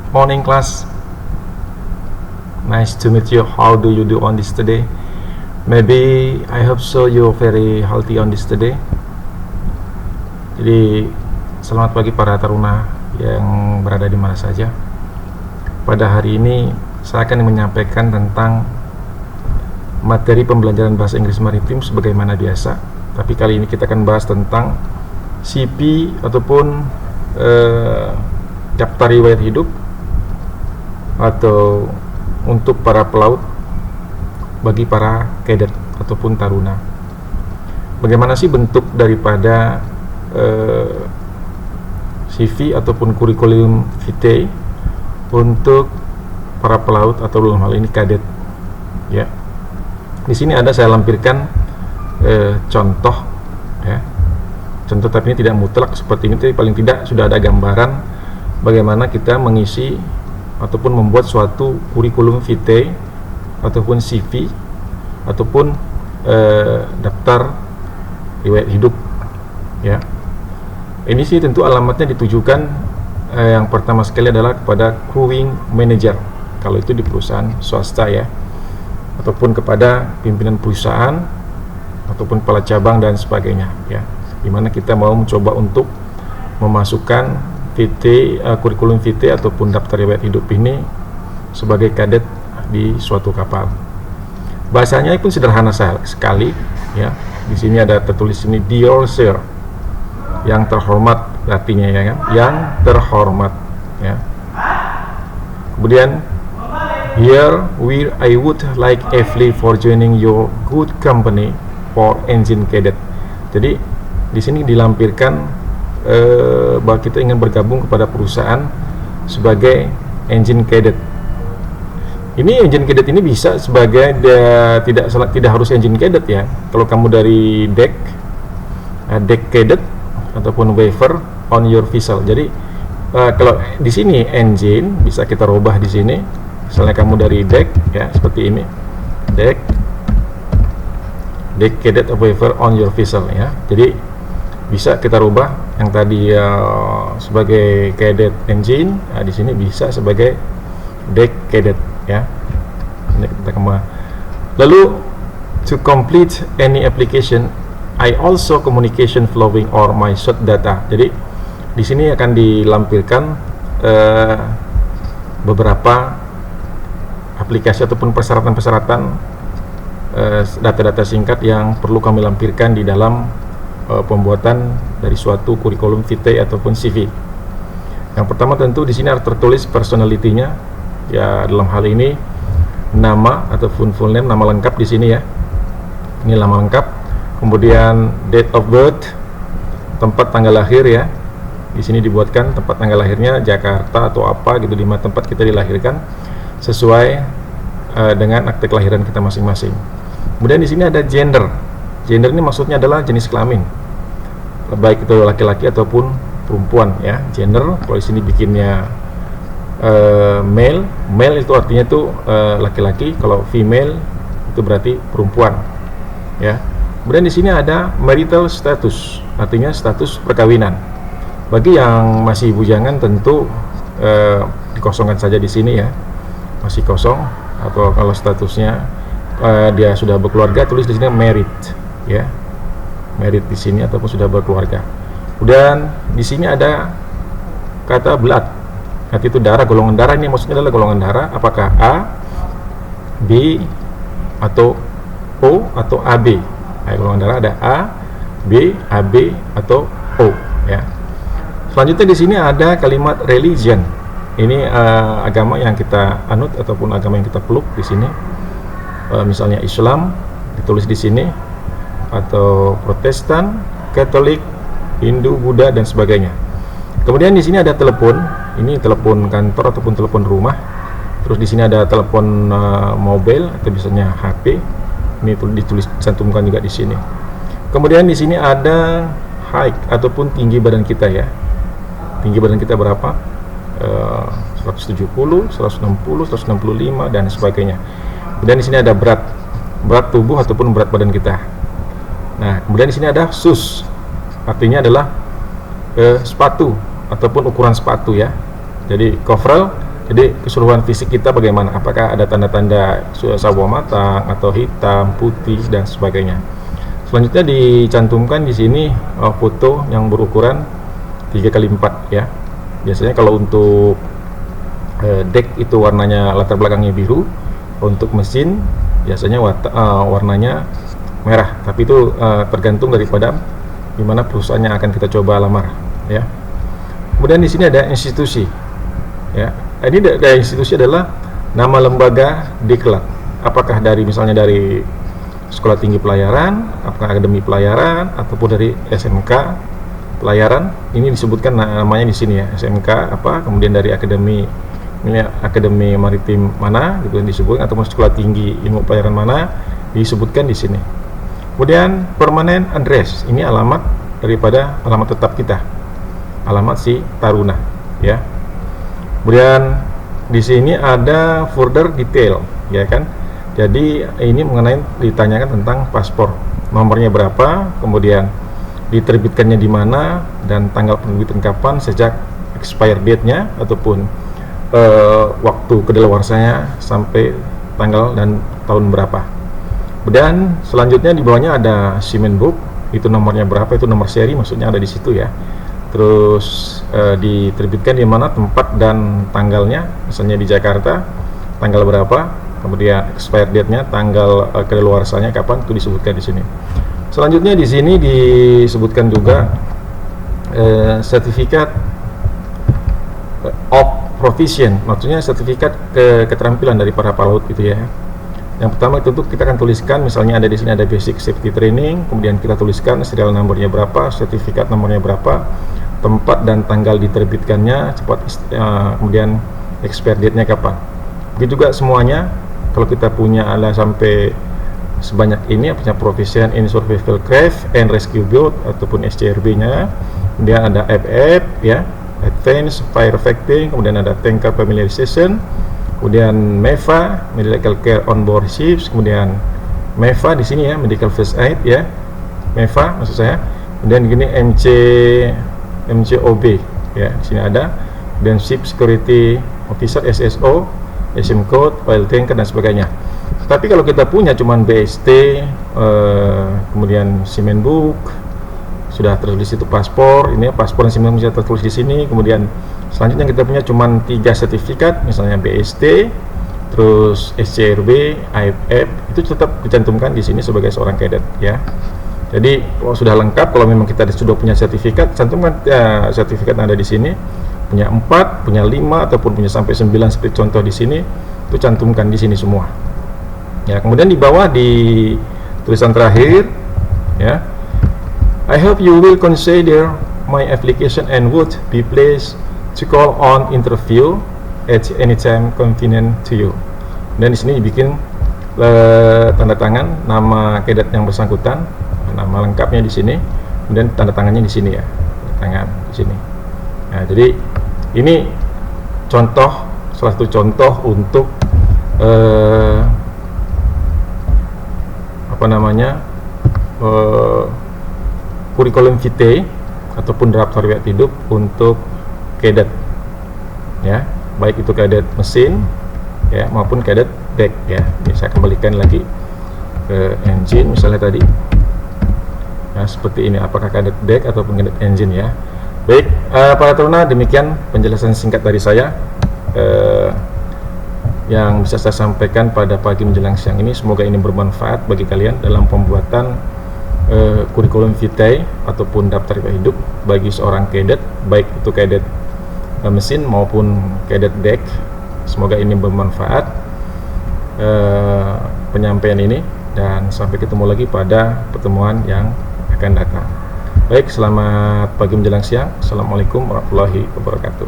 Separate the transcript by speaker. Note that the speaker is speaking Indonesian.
Speaker 1: Morning class. Nice to meet you. How do you do on this today? Maybe I hope so you're very healthy on this today. Jadi selamat pagi para taruna yang berada di mana saja. Pada hari ini saya akan menyampaikan tentang materi pembelajaran bahasa Inggris maritim sebagaimana biasa. Tapi kali ini kita akan bahas tentang CP ataupun daftar riwayat hidup atau untuk para pelaut bagi para cadet ataupun taruna. Bagaimana sih bentuk daripada CV ataupun kurikulum vitae untuk para pelaut atau dalam hal ini kadet ya. Di sini ada saya lampirkan contoh ya. Contoh, tapi ini tidak mutlak seperti ini, tapi paling tidak sudah ada gambaran bagaimana kita mengisi ataupun membuat suatu kurikulum vitae ataupun CV ataupun daftar riwayat hidup ya. Ini sih tentu alamatnya ditujukan yang pertama sekali adalah kepada crewing manager kalau itu di perusahaan swasta ya, ataupun kepada pimpinan perusahaan ataupun kepala cabang dan sebagainya ya, dimana kita mau mencoba untuk memasukkan kurikulum vitae ataupun daftar riwayat hidup ini sebagai kadet di suatu kapal. Bahasanya pun sederhana sekali ya. Di sini ada tertulis ini Dear Sir, yang terhormat artinya ya kan, yang terhormat ya. Kemudian here I would like Evely for joining your good company for engine cadet. Jadi di sini dilampirkan bahwa kita ingin bergabung kepada perusahaan sebagai engine cadet. Ini engine cadet ini bisa sebagai tidak harus engine cadet ya. Kalau kamu dari deck cadet ataupun waiver on your vessel. Jadi kalau di sini engine bisa kita rubah di sini. Misalnya kamu dari deck ya seperti ini. Deck cadet waiver on your vessel ya. Jadi bisa kita rubah yang tadi sebagai cadet engine, di sini bisa sebagai deck cadet ya. Ini kita kembali. Lalu to complete any application, I also communication flowing or my short data. Jadi di sini akan dilampirkan beberapa aplikasi ataupun persyaratan-persyaratan data-data singkat yang perlu kami lampirkan di dalam pembuatan dari suatu kurikulum vitae ataupun CV. Yang pertama tentu di sini harus tertulis personality-nya ya, dalam hal ini nama ataupun full name, nama lengkap di sini ya. Ini nama lengkap. Kemudian date of birth, tempat tanggal lahir ya. Di sini dibuatkan tempat tanggal lahirnya Jakarta atau apa gitu, di mana tempat kita dilahirkan sesuai dengan akte kelahiran kita masing-masing. Kemudian di sini ada gender. Gender ini maksudnya adalah jenis kelamin, baik itu laki-laki ataupun perempuan ya. Gender kalau di sini bikinnya male itu artinya itu laki-laki, kalau female itu berarti perempuan ya. Kemudian di sini ada marital status, artinya status perkawinan. Bagi yang masih bujangan tentu dikosongkan saja di sini ya, masih kosong. Atau kalau statusnya dia sudah berkeluarga, tulis di sini married ya, married di sini ataupun sudah berkeluarga. Kemudian di sini ada kata blood, arti itu darah, golongan darah. Ini maksudnya adalah golongan darah, apakah A, B atau O atau AB. Nah, golongan darah ada A, B, AB atau O ya. Selanjutnya di sini ada kalimat religion. Ini agama yang kita anut ataupun agama yang kita peluk di sini. Misalnya Islam ditulis di sini, atau Protestan, Katolik, Hindu, Buddha dan sebagainya. Kemudian di sini ada telepon. Ini telepon kantor ataupun telepon rumah. Terus di sini ada telepon mobil atau biasanya HP. Ini ditulis cantumkan juga di sini. Kemudian di sini ada height ataupun tinggi badan kita ya. Tinggi badan kita berapa? 170, 160, 165 dan sebagainya. Kemudian di sini ada berat tubuh ataupun berat badan kita. Nah, kemudian di sini ada shoes, artinya adalah sepatu ataupun ukuran sepatu ya. Jadi coverall Jadi keseluruhan fisik kita bagaimana? Apakah ada tanda-tanda sawo matang atau hitam, putih dan sebagainya. Selanjutnya dicantumkan di sini foto yang berukuran 3x4 ya. Biasanya kalau untuk deck itu warnanya latar belakangnya biru, untuk mesin biasanya warnanya merah. Tapi itu tergantung daripada gimana perusahaan yang akan kita coba lamar ya. Kemudian di sini ada institusi ya. Ini dari institusi adalah nama lembaga diklat. Apakah dari misalnya dari Sekolah Tinggi Pelayaran, apakah Akademi Pelayaran, ataupun dari SMK Pelayaran. Ini disebutkan namanya di sini ya, SMK apa, kemudian dari Akademi Maritim mana gitu disebut, ataupun Sekolah Tinggi Ilmu Pelayaran mana disebutkan di sini. Kemudian permanent address, ini alamat daripada alamat tetap kita, alamat si taruna ya. Kemudian di sini ada further detail ya kan. Jadi ini mengenai ditanyakan tentang paspor, nomornya berapa, kemudian diterbitkannya di mana, dan tanggal penerbitan kapan sejak expire date-nya ataupun waktu kedaluarsanya sampai tanggal dan tahun berapa. Dan selanjutnya di bawahnya ada Siemens book, itu nomornya berapa, itu nomor seri maksudnya ada di situ ya. Terus diterbitkan di mana, tempat dan tanggalnya, misalnya di Jakarta tanggal berapa, kemudian expire date-nya, tanggal kedaluarsanya kapan, itu disebutkan di sini. Selanjutnya di sini disebutkan juga sertifikat of proficient, maksudnya sertifikat keterampilan dari para pelaut gitu ya. Yang pertama itu kita akan tuliskan, misalnya ada di sini ada basic safety training, kemudian kita tuliskan serial nomornya berapa, sertifikat nomornya berapa, tempat dan tanggal diterbitkannya, kemudian expire date-nya kapan. Begitu juga semuanya, kalau kita punya ada sampai sebanyak ini, punya proficient in survival craft and rescue boat ataupun SCRB-nya, kemudian ada FF ya, advanced firefighting, kemudian ada tanker familiarization, kemudian MEFA medical care on board ships, kemudian MEFA di sini ya, medical first aid ya, MEFA maksud saya, kemudian gini MCOB ya, di sini ada, dan ship security officer SSO, SM code, oil tanker dan sebagainya. Tapi kalau kita punya cuman BST, kemudian Siemens book, sudah tertulis itu paspor, ini paspor dan Siemens bisa tertulis di sini. Kemudian selanjutnya kita punya cuman 3 sertifikat, misalnya BST, terus SCRB, AFF, itu tetap dicantumkan di sini sebagai seorang cadet ya. Jadi kalau sudah lengkap, kalau memang kita sudah punya sertifikat, cantumkan sertifikat yang ada di sini. Punya 4, punya 5, ataupun punya sampai 9 seperti contoh di sini, itu cantumkan di sini semua. Ya, kemudian di bawah di tulisan terakhir ya, I hope you will consider my application and would be pleased to call on interview at any time convenient to you. Dan di sini dibikin tanda tangan nama cadet yang bersangkutan, nama lengkapnya di sini, kemudian tanda tangannya di sini ya, tanda tangan di sini. Nah, jadi ini contoh, salah satu contoh untuk kurikulum vitae ataupun daftar riwayat hidup untuk cadet ya, baik itu cadet mesin ya maupun cadet deck ya. Ini saya kembalikan lagi ke engine misalnya tadi ya, seperti ini, apakah cadet deck ataupun cadet engine ya. Baik, para taruna, demikian penjelasan singkat dari saya yang bisa saya sampaikan pada pagi menjelang siang ini. Semoga ini bermanfaat bagi kalian dalam pembuatan kurikulum vitae ataupun daftar riwayat hidup bagi seorang cadet, baik itu cadet mesin maupun cadet deck. Semoga ini bermanfaat penyampaian ini, dan sampai ketemu lagi pada pertemuan yang akan datang. Baik, selamat pagi menjelang siang. Assalamualaikum warahmatullahi wabarakatuh.